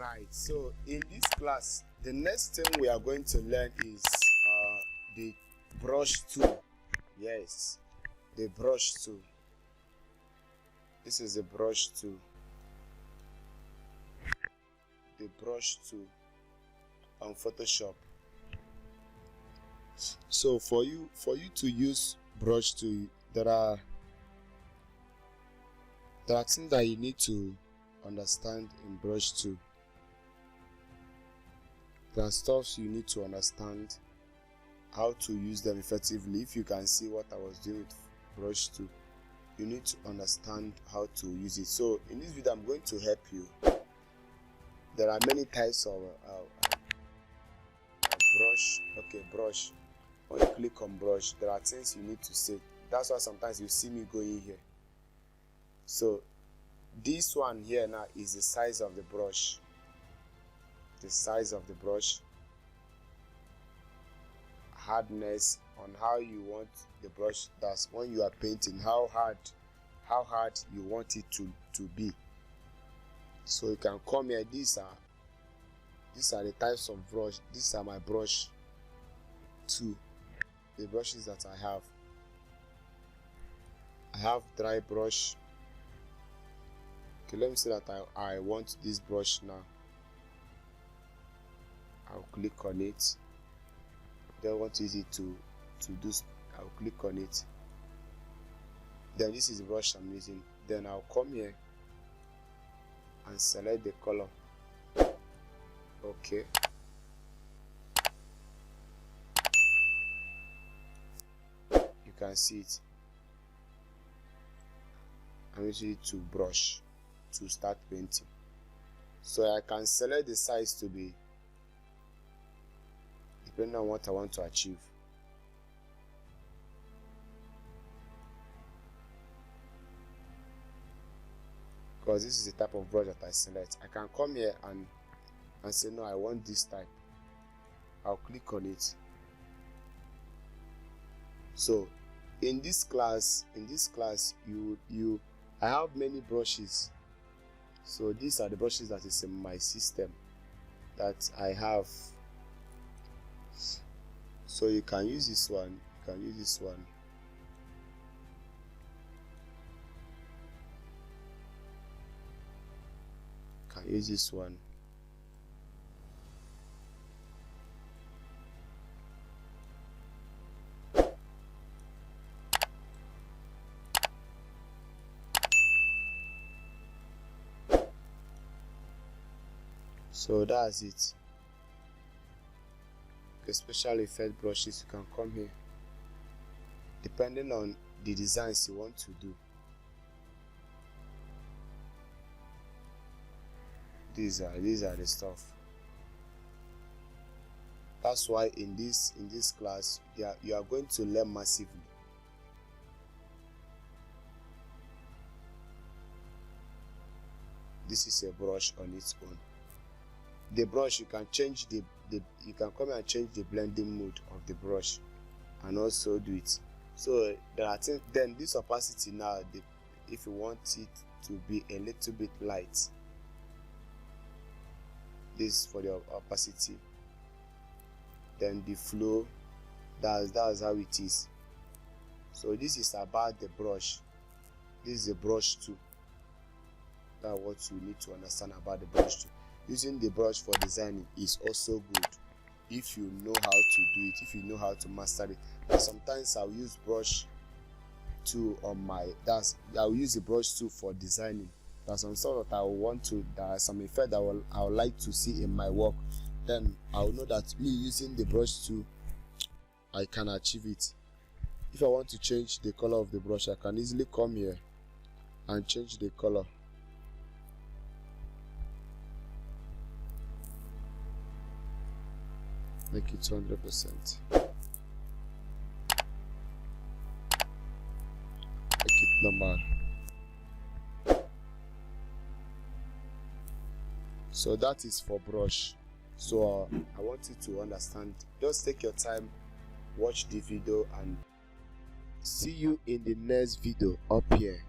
Right, so in this class the next thing we are going to learn is the brush tool. Yes, the brush tool. This is the brush tool. The brush tool on Photoshop. So for you to use brush tool, there are things that you need to understand in brush tool. There are stuff you need to understand how to use them effectively. If you can see what I was doing with brush tool, you need to understand how to use it. So in this video I'm going to help you. There are many types of brush. Okay, brush. When you click on brush, there are things you need to say. That's why sometimes you see me going here. So this one here now is the size of the brush. The size of the brush, hardness, on how you want the brush. That's when you are painting, how hard you want it to be. So you can come here. These are the types of brush. These are my brush too. The brushes that I have dry brush. Okay, let me say that I want this brush now. I'll click on it. Then want to use it to do. I'll click on it. Then this is the brush I'm using. Then I'll come here and select the color. Okay. You can see it. I'm using it to brush to start painting. So I can select the size to be depending on what I want to achieve. Because this is the type of brush that I select. I can come here and say no, I want this type. I'll click on it. So in this class I have many brushes. So these are the brushes that is in my system that I have. So you can use this one, you can use this one. You can use this one. So that's it. Especially effect brushes, you can come here depending on the designs you want to do. These are the stuff. That's why in this class you are going to learn massively. This is a brush on its own. The brush, you can change you can come and change the blending mode of the brush and also do it. So there are things. Then this opacity now, if you want it to be a little bit light, this is for the opacity. Then the flow, that's how it is. So this is about the brush. This is a brush tool. That's what you need to understand about the brush tool. Using the brush for designing is also good if you know how to do it, if you know how to master it. And sometimes I'll use brush tool on I'll use the brush tool for designing. There's some sort that I want to, there are some effect that I would like to see in my work. Then I'll know that me using the brush tool, I can achieve it. If I want to change the color of the brush, I can easily come here and change the color. Make it 100%. Make it normal. So that is for brush. So I want you to understand. Just take your time, watch the video, and see you in the next video up here.